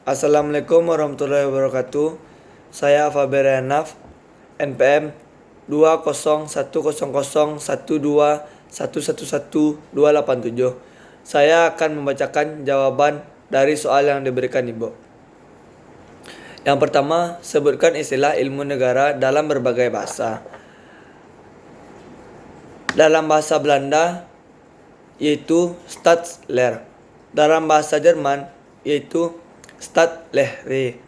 Assalamualaikum warahmatullahi wabarakatuh. Saya Faber Naf, NPM 2010012111287. Saya akan membacakan jawaban dari soal yang diberikan Ibu. Yang pertama, sebutkan istilah ilmu negara dalam berbagai bahasa. Dalam bahasa Belanda yaitu Staatsleer. Dalam bahasa Jerman yaitu Stadtlehre.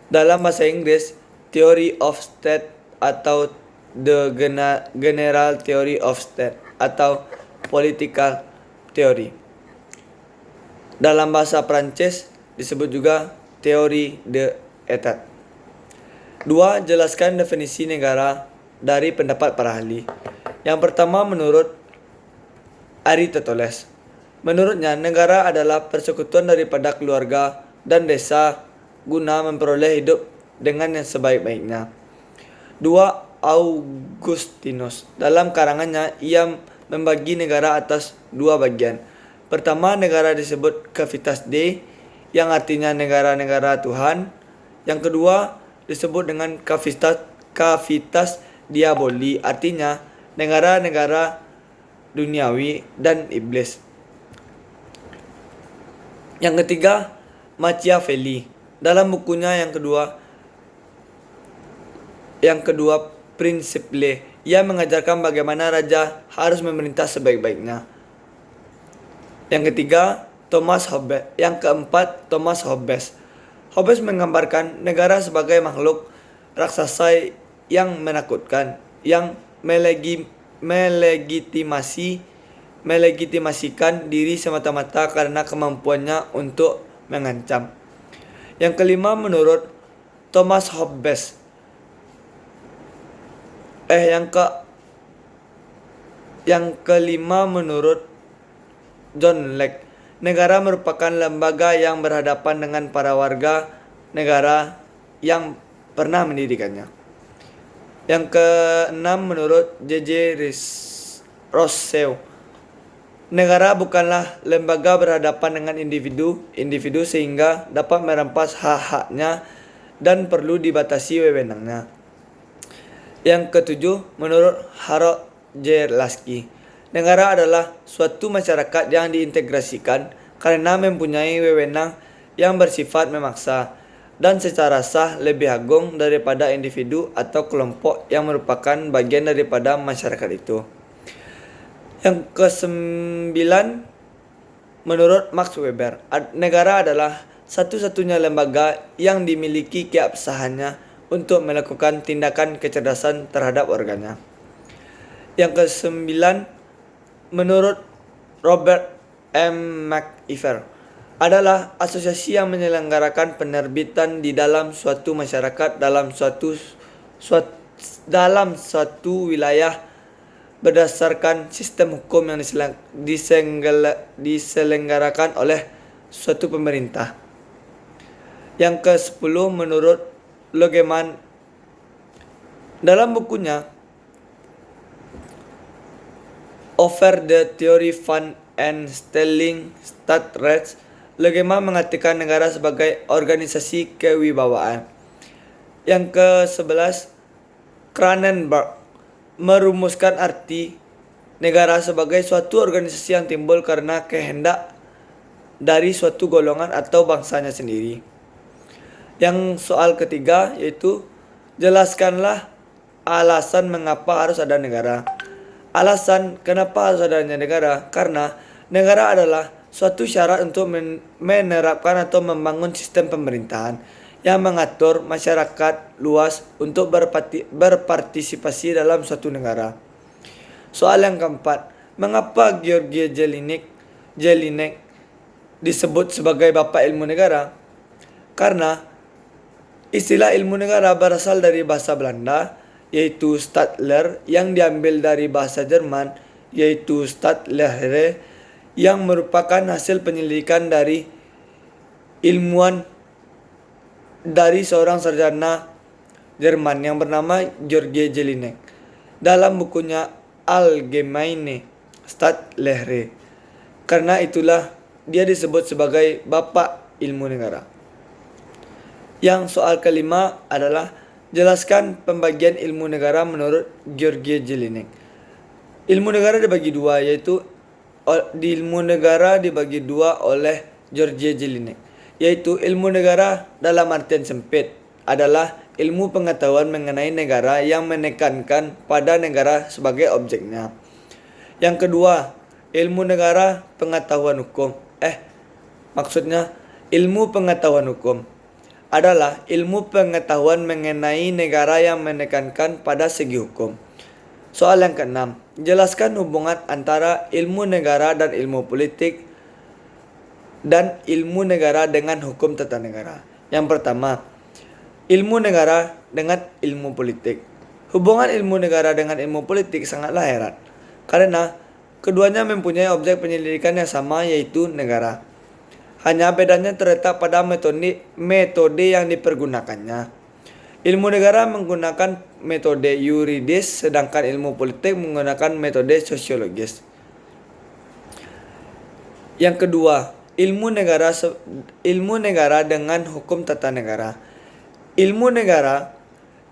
Dalam bahasa Inggris, Theory of State atau The General Theory of State atau Political Theory. Dalam bahasa Prancis disebut juga Teori de État. 2. Jelaskan definisi negara dari pendapat para ahli. Yang pertama menurut Aristoteles. Menurutnya, negara adalah persekutuan daripada keluarga dan desa guna memperoleh hidup dengan yang sebaik-baiknya. 2. Augustinus. Dalam karangannya, ia membagi negara atas dua bagian. Pertama, negara disebut Civitas Dei, yang artinya negara-negara Tuhan. Yang kedua, disebut dengan Civitas Diaboli, artinya negara-negara duniawi dan iblis. Yang ketiga, Machiavelli. Dalam bukunya yang kedua Principe, ia mengajarkan bagaimana raja harus memerintah sebaik-baiknya. Yang ketiga, Thomas Hobbes. Yang keempat, Thomas Hobbes. Hobbes menggambarkan negara sebagai makhluk raksasa yang menakutkan, yang melegitimasikan diri semata-mata karena kemampuannya untuk mengancam. Yang kelima menurut Thomas Hobbes. Yang kelima menurut John Locke. Negara merupakan lembaga yang berhadapan dengan para warga negara yang pernah mendirikannya. Yang keenam menurut J.J. Rousseau. Negara bukanlah lembaga berhadapan dengan individu sehingga dapat merampas hak-haknya dan perlu dibatasi wewenangnya. Yang ketujuh menurut Harold J. Lasky. Negara adalah suatu masyarakat yang diintegrasikan karena mempunyai wewenang yang bersifat memaksa dan secara sah lebih agung daripada individu atau kelompok yang merupakan bagian daripada masyarakat itu. Yang kesembilan menurut Max Weber, negara adalah satu-satunya lembaga yang dimiliki keabsahannya untuk melakukan tindakan kecerdasan terhadap warganya. Yang kesembilan menurut Robert M. McIver, adalah asosiasi yang menyelenggarakan penerbitan di dalam suatu masyarakat dalam suatu wilayah berdasarkan sistem hukum yang diselenggarakan oleh suatu pemerintah. Yang ke-10 menurut Logeman. Dalam bukunya Over the Theory Fund and Stelling Staatsrecht, Logeman mengatakan negara sebagai organisasi kewibawaan. Yang ke-11 Cronenberg merumuskan arti negara sebagai suatu organisasi yang timbul karena kehendak dari suatu golongan atau bangsanya sendiri. Yang soal ketiga yaitu jelaskanlah alasan mengapa harus ada negara. Alasan kenapa harus adanya negara, karena negara adalah suatu syarat untuk menerapkan atau membangun sistem pemerintahan yang mengatur masyarakat luas untuk berpartisipasi dalam suatu negara. Soal yang keempat, mengapa George Jelinek disebut sebagai bapak ilmu negara? Karena istilah ilmu negara berasal dari bahasa Belanda, yaitu Stadtleer, yang diambil dari bahasa Jerman, yaitu Stadtlehre, yang merupakan hasil penyelidikan dari ilmuwan dari seorang sarjana Jerman yang bernama George Jelinek dalam bukunya Allgemeine Stadtlehre. Karena itulah dia disebut sebagai bapak ilmu negara. Yang soal kelima adalah jelaskan pembagian ilmu negara menurut George Jelinek. Ilmu negara dibagi dua, yaitu di ilmu negara dibagi dua oleh George Jelinek, yaitu ilmu negara dalam artian sempit adalah ilmu pengetahuan mengenai negara yang menekankan pada negara sebagai objeknya. Yang kedua, ilmu negara pengetahuan hukum. Maksudnya ilmu pengetahuan hukum adalah ilmu pengetahuan mengenai negara yang menekankan pada segi hukum. Soal yang keenam, jelaskan hubungan antara ilmu negara dan ilmu politik dan ilmu negara dengan hukum tata negara. Yang pertama, ilmu negara dengan ilmu politik. Hubungan ilmu negara dengan ilmu politik sangatlah erat, karena keduanya mempunyai objek penyelidikan yang sama, yaitu negara. Hanya bedanya terletak pada metode yang dipergunakannya. Ilmu negara menggunakan metode yuridis, sedangkan ilmu politik menggunakan metode sosiologis. Yang kedua, ilmu negara dengan hukum tata negara. Ilmu negara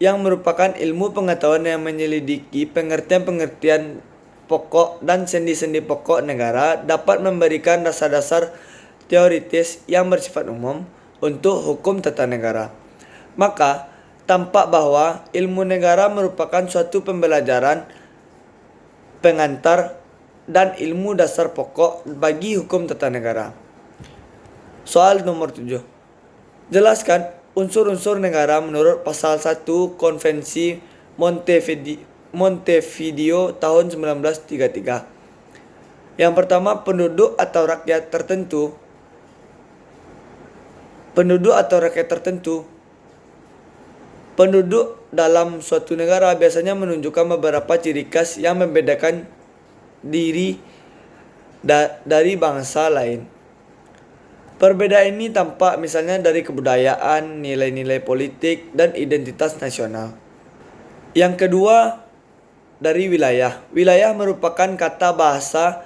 yang merupakan ilmu pengetahuan yang menyelidiki pengertian-pengertian pokok dan sendi-sendi pokok negara dapat memberikan dasar-dasar teoritis yang bersifat umum untuk hukum tata negara. Maka, tampak bahwa ilmu negara merupakan suatu pembelajaran pengantar dan ilmu dasar pokok bagi hukum tata negara. Soal nomor 7. Jelaskan unsur-unsur negara menurut pasal 1 Konvensi Montevideo tahun 1933. Yang pertama, penduduk atau rakyat tertentu. Penduduk dalam suatu negara biasanya menunjukkan beberapa ciri khas yang membedakan diri dari bangsa lain. Perbedaan ini tampak misalnya dari kebudayaan, nilai-nilai politik, dan identitas nasional. Yang kedua, dari wilayah. Wilayah merupakan kata bahasa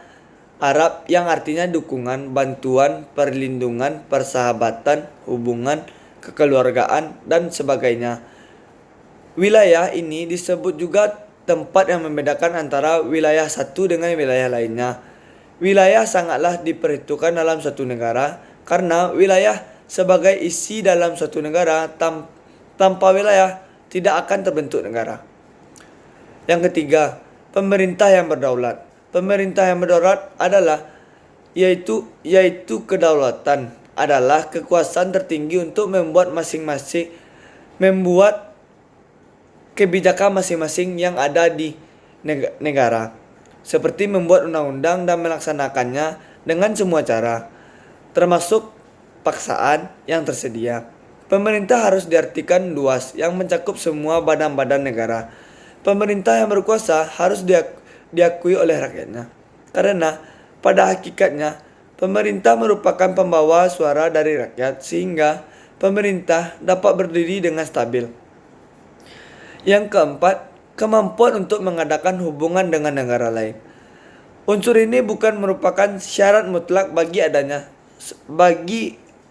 Arab yang artinya dukungan, bantuan, perlindungan, persahabatan, hubungan, kekeluargaan, dan sebagainya. Wilayah ini disebut juga tempat yang membedakan antara wilayah satu dengan wilayah lainnya. Wilayah sangatlah diperhitungkan dalam suatu negara, karena wilayah sebagai isi dalam suatu negara. Tanpa wilayah tidak akan terbentuk negara. Yang ketiga, pemerintah yang berdaulat. Pemerintah yang berdaulat adalah yaitu kedaulatan adalah kekuasaan tertinggi untuk membuat kebijakan masing-masing yang ada di negara, seperti membuat undang-undang dan melaksanakannya dengan semua cara, termasuk paksaan yang tersedia. Pemerintah harus diartikan luas yang mencakup semua badan-badan negara. Pemerintah yang berkuasa harus diakui oleh rakyatnya, karena pada hakikatnya pemerintah merupakan pembawa suara dari rakyat, sehingga pemerintah dapat berdiri dengan stabil. Yang keempat, kemampuan untuk mengadakan hubungan dengan negara lain. Unsur ini bukan merupakan syarat mutlak bagi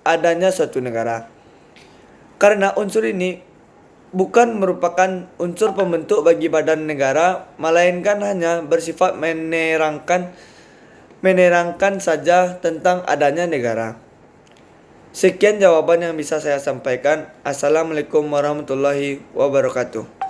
adanya suatu negara, karena unsur ini bukan merupakan unsur pembentuk bagi badan negara, melainkan hanya bersifat menerangkan saja tentang adanya negara. Sekian jawaban yang bisa saya sampaikan. Assalamualaikum warahmatullahi wabarakatuh.